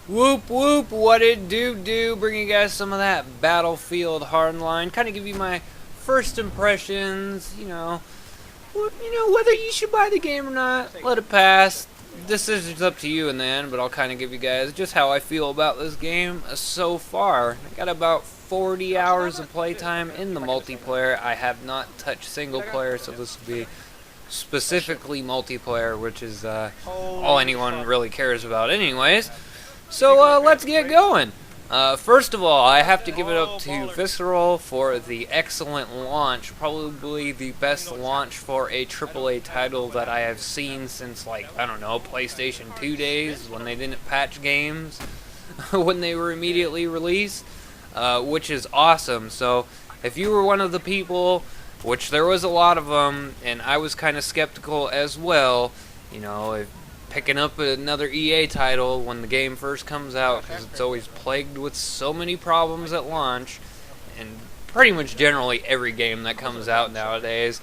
Whoop whoop, what it do? Bringing you guys some of that Battlefield Hardline. Kind of give you my first impressions. Whether you should buy the game or not. Let it pass. Decision's up to you in the end, but I'll kind of give you guys just how I feel about this game so far. I got about 40 hours of playtime in the multiplayer. I have not touched single player, so this will be specifically multiplayer, which is all anyone really cares about anyways. So let's get going. First of all, I have to give it up to Visceral for the excellent launch, probably the best launch for a AAA title that I have seen since, PlayStation 2 days, when they didn't patch games, when they were immediately released, which is awesome. So if you were one of the people, which there was a lot of them, and I was kind of skeptical as well, if picking up another EA title when the game first comes out, because it's always plagued with so many problems at launch, and pretty much generally every game that comes out nowadays.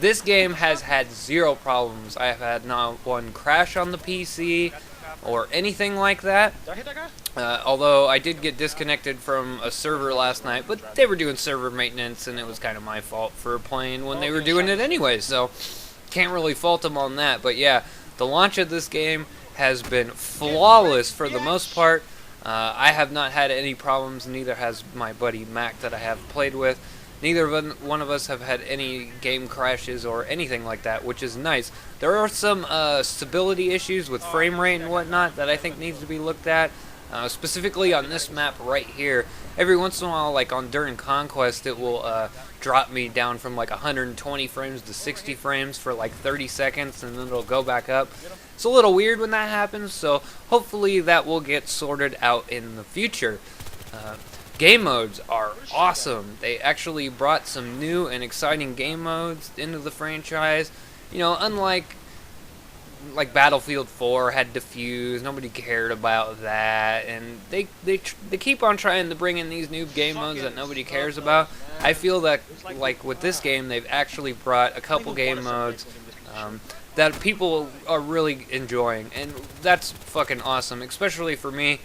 This game has had zero problems. I have had not one crash on the PC or anything like that. Although I did get disconnected from a server last night, but they were doing server maintenance, and it was kind of my fault for playing when they were doing it anyway, so can't really fault them on that. But yeah, the launch of this game has been flawless for the most part. I have not had any problems, neither has my buddy Mac that I have played with. Neither one of us have had any game crashes or anything like that, which is nice. There are some stability issues with frame rate and whatnot that I think needs to be looked at. Specifically on this map right here. Every once in a while, during Conquest, it will drop me down from 120 frames to 60 frames for 30 seconds, and then it'll go back up. It's a little weird when that happens, so hopefully that will get sorted out in the future. Game modes are awesome. They actually brought some new and exciting game modes into the franchise. Unlike Battlefield 4 had Diffuse, nobody cared about that, and they keep on trying to bring in these new game modes that nobody cares about. I feel that with this game, they've actually brought a couple game modes that people are really enjoying, and that's fucking awesome, especially for me,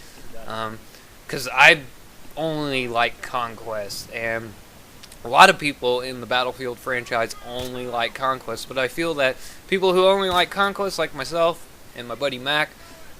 because I only like Conquest, and a lot of people in the Battlefield franchise only like Conquest, but I feel that people who only like Conquest, like myself and my buddy Mac,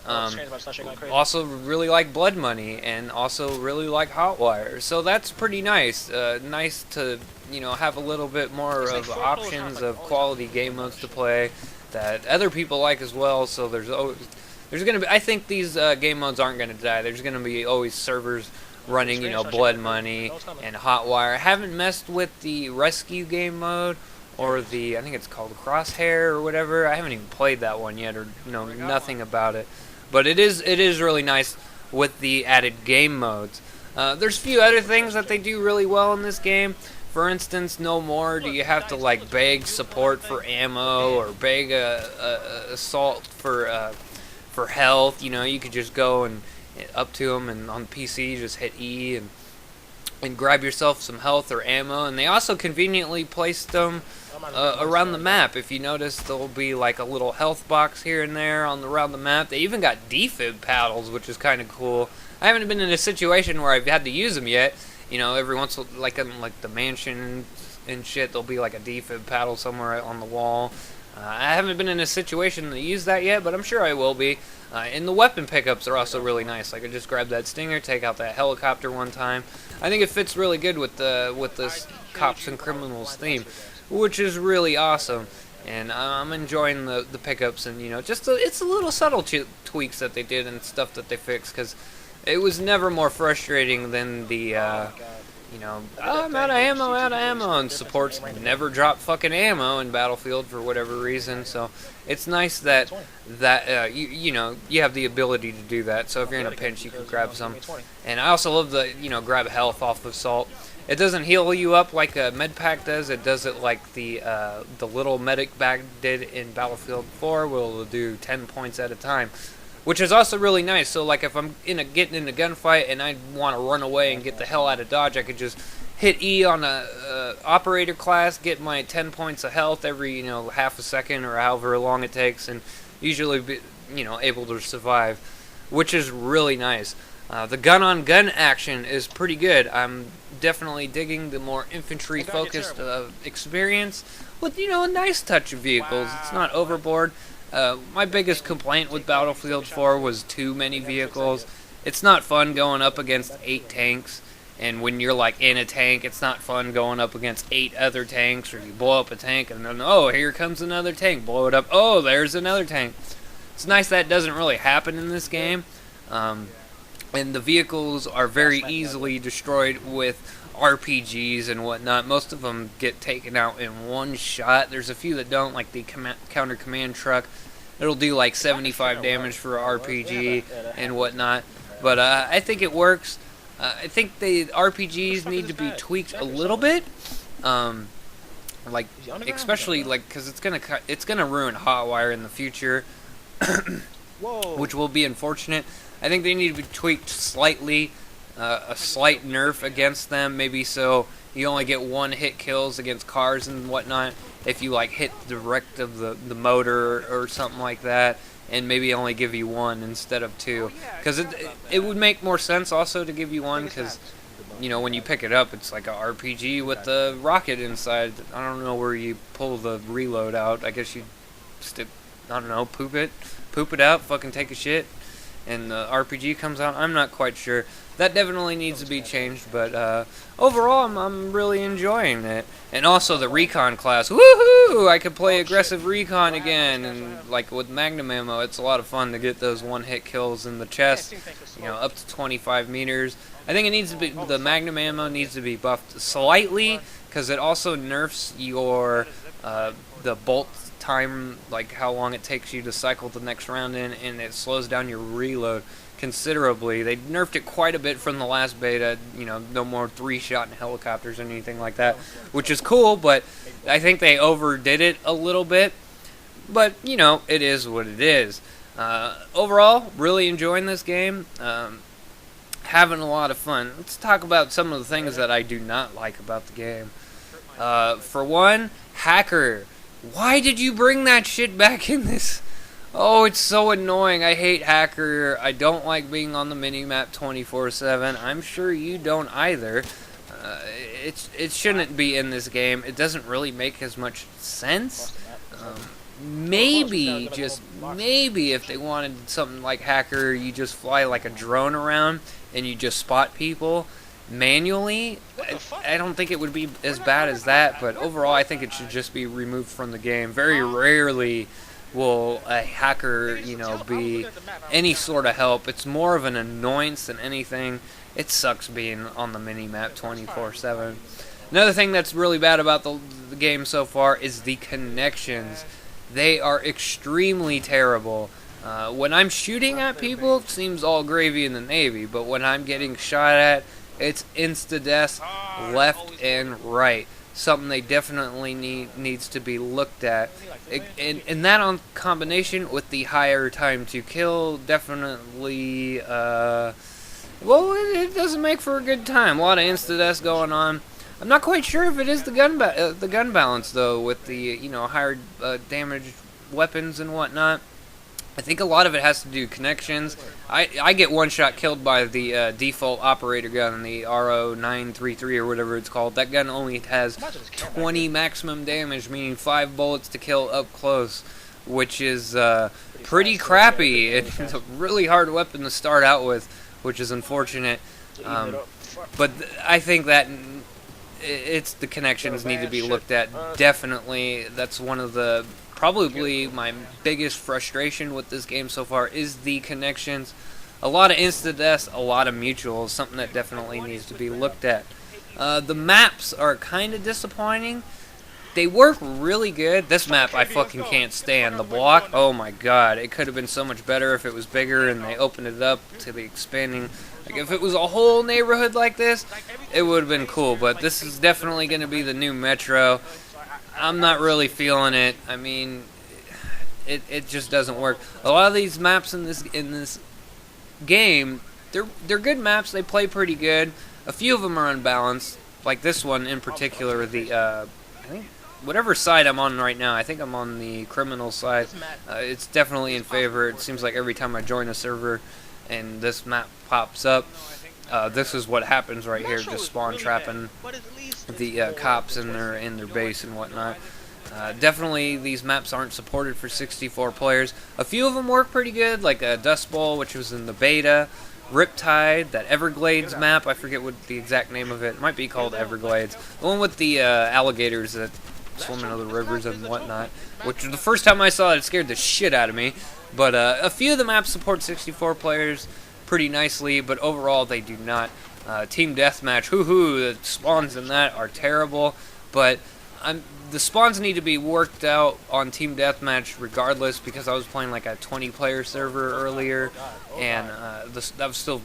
also really like Blood Money and also really like Hotwire. So that's pretty nice. Nice to have a little bit more of options of quality game modes to play that other people like as well. So there's gonna be. I think these game modes aren't gonna die. There's gonna be always servers running, Blood Money and Hotwire. I haven't messed with the Rescue game mode or I think it's called Crosshair or whatever. I haven't even played that one yet or know nothing about it. But it is really nice with the added game modes. There's a few other things that they do really well in this game. For instance, no more do you have to beg support for ammo or beg assault for health. You could just go and up to them, and on PC just hit E and grab yourself some health or ammo. And they also conveniently placed them around the map. If you notice, there'll be a little health box here and there around the map. They even got defib paddles, which is kind of cool. I haven't been in a situation where I've had to use them yet. Every once in in the mansion and shit, there'll be a defib paddle somewhere on the wall. I haven't been in a situation to use that yet, but I'm sure I will be. And the weapon pickups are also really nice. I could just grab that stinger, take out that helicopter one time. I think it fits really good with this cops and criminals theme, which is really awesome. And I'm enjoying the pickups, and it's a little subtle tweaks that they did and stuff that they fixed, because it was never more frustrating than the I'm out of ammo, and supports never drop fucking ammo in Battlefield for whatever reason. So it's nice that you have the ability to do that. So if you're in a pinch, you can grab some. And I also love the grab health off of Salt. It doesn't heal you up like a med pack does. It does it like the little medic bag did in Battlefield 4, where it'll do 10 points at a time, which is also really nice. So if I'm getting in a gunfight and I want to run away and get the hell out of Dodge, I could just hit E on a operator class, get my 10 points of health every half a second or however long it takes, and usually be able to survive. which is really nice. The gun-on-gun action is pretty good. I'm definitely digging the more infantry-focused experience with, a nice touch of vehicles. It's not overboard. My biggest complaint with Battlefield 4 was too many vehicles. It's not fun going up against 8 tanks, and when you're like in a tank, it's not fun going up against 8 other tanks, or you blow up a tank, and then, oh, here comes another tank, blow it up, oh, there's another tank. It's nice that doesn't really happen in this game. And the vehicles are very easily destroyed with RPGs and whatnot. Most of them get taken out in one shot. There's a few that don't, like the counter command truck. It'll do like 75 damage for an RPG and whatnot. But I think it works. I think the RPGs need to be tweaked a little bit. Like, especially like, because it's gonna ruin Hotwire in the future, which will be unfortunate. I think they need to be tweaked slightly, a slight nerf against them, maybe so you only get 1 hit kills against cars and whatnot if you like hit direct of the motor or something like that, and maybe only give you 1 instead of 2, because it would make more sense also to give you 1, because when you pick it up, it's like a RPG with the rocket inside. I don't know where you pull the reload out. I guess you I don't know, poop it out, fucking take a shit, and the RPG comes out. I'm not quite sure. That definitely needs to be changed, but overall, I'm really enjoying it. And also the recon class, woohoo! I could play aggressive recon again, and like with Magnum ammo, it's a lot of fun to get those 1-hit kills in the chest, up to 25 meters. I think it needs to be, the Magnum ammo needs to be buffed slightly, because it also nerfs your the bolt time, like how long it takes you to cycle the next round in, and it slows down your reload considerably. They nerfed it quite a bit from the last beta, no more 3-shot in helicopters or anything like that, which is cool, but I think they overdid it a little bit. But, it is what it is. Overall, really enjoying this game. Having a lot of fun. Let's talk about some of the things that I do not like about the game. For one, Hacker. Why did you bring that shit back in this? Oh, it's so annoying. I hate Hacker. I don't like being on the minimap 24/7. I'm sure you don't either. It shouldn't be in this game. It doesn't really make as much sense. Maybe, just maybe, if they wanted something like Hacker, you just fly like a drone around and you just spot people manually. I don't think it would be as bad as that, but overall I think it should just be removed from the game. Very rarely will a hacker, be any sort of help. It's more of an annoyance than anything. It sucks being on the minimap 24/7. Another thing that's really bad about the game so far is the connections. They are extremely terrible. When I'm shooting at people, it seems all gravy in the Navy, but when I'm getting shot at, it's insta-death left and right. Something they definitely needs to be looked at. And that on combination with the higher time to kill definitely, it doesn't make for a good time. A lot of insta-deaths going on. I'm not quite sure if it is the gun balance though, with the higher damage weapons and whatnot. I think a lot of it has to do with connections. I get one shot killed by the default operator gun, the RO933 or whatever it's called. That gun only has 20 maximum damage, meaning 5 bullets to kill up close, which is pretty crappy. It's a really hard weapon to start out with, which is unfortunate. But I think that it's the connections need to be looked at. Definitely, that's one of the probably my biggest frustration with this game so far is the connections. A lot of insta-deaths, a lot of mutuals, something that definitely needs to be looked at. The maps are kind of disappointing. They work really good. This map I fucking can't stand. The block, oh my god, it could have been so much better if it was bigger and they opened it up to the expanding. Like if it was a whole neighborhood like this, it would have been cool, but this is definitely going to be the new Metro. I'm not really feeling it. I mean, it just doesn't work. A lot of these maps in this game, they're good maps. They play pretty good. A few of them are unbalanced, like this one in particular. I think whatever side I'm on right now, I think I'm on the criminal side. It's definitely in favor. It seems like every time I join a server and this map pops up, this is what happens right here, just spawn trapping the cops in their base and whatnot. Definitely these maps aren't supported for 64 players. A few of them work pretty good, like Dust Bowl, which was in the beta, Riptide, that Everglades map, I forget what the exact name of it might be, called Everglades. The one with the alligators that swim into the rivers and whatnot, which the first time I saw it, it scared the shit out of me. But a few of the maps support 64 players pretty nicely, but overall they do not. Team Deathmatch, the spawns in that are terrible, but the spawns need to be worked out on Team Deathmatch regardless, because I was playing like a 20-player server earlier, and I was still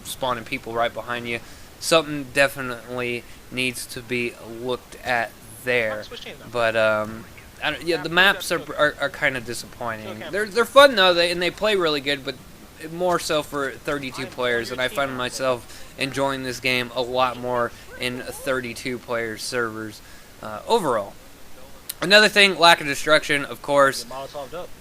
spawning people right behind you. Something definitely needs to be looked at there. But yeah, the maps are kind of disappointing. They're fun though, and they play really good, but more so for 32 players, and I find myself enjoying this game a lot more in 32 player servers overall. Another thing, lack of destruction, of course.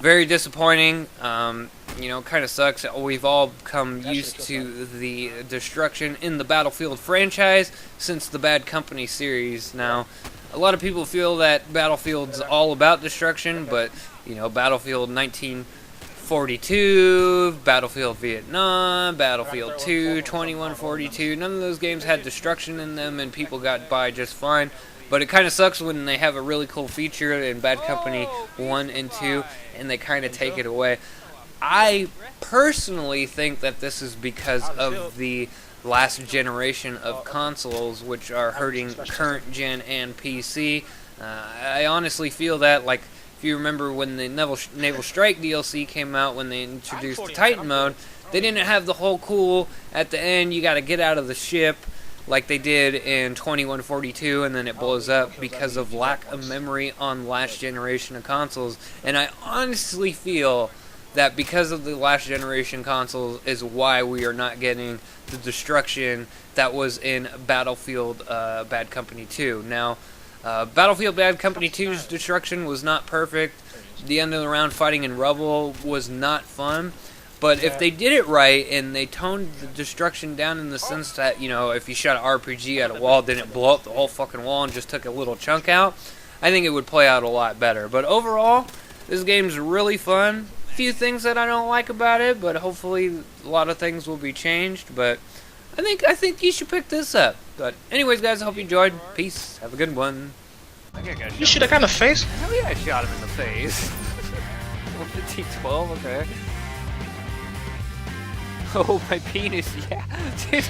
Very disappointing. You know, kind of sucks. We've all become used to the destruction in the Battlefield franchise since the Bad Company series. Now, a lot of people feel that Battlefield's all about destruction, but, you know, Battlefield 1942, Battlefield Vietnam, Battlefield 2, 2142, none of those games had destruction in them, and people got by just fine. But it kind of sucks when they have a really cool feature in Bad Company 1 and 2, and they kind of take it away. I personally think that this is because of the last generation of consoles, which are hurting current gen and PC. I honestly feel that, like, if you remember when the Naval Strike DLC came out, when they introduced the Titan mode, they didn't have the whole cool, at the end, you got to get out of the ship, like they did in 2142, and then it blows up because of lack of memory on last generation of consoles. And I honestly feel that because of the last generation consoles is why we are not getting the destruction that was in Battlefield Bad Company 2. Now, Battlefield Bad Company 2's destruction was not perfect. The end of the round fighting in rubble was not fun. But if they did it right and they toned the destruction down in the sense that, you know, if you shot an RPG at a wall, didn't blow up the whole fucking wall and just took a little chunk out, I think it would play out a lot better. But overall, this game's really fun. A few things that I don't like about it, but hopefully a lot of things will be changed. But I think you should pick this up. But anyways, guys, I hope you enjoyed. Peace. Have a good one. You shoot that guy in the face? Hell yeah, I shot him in the face. With the T12, okay. Oh, my penis, yeah. Dude,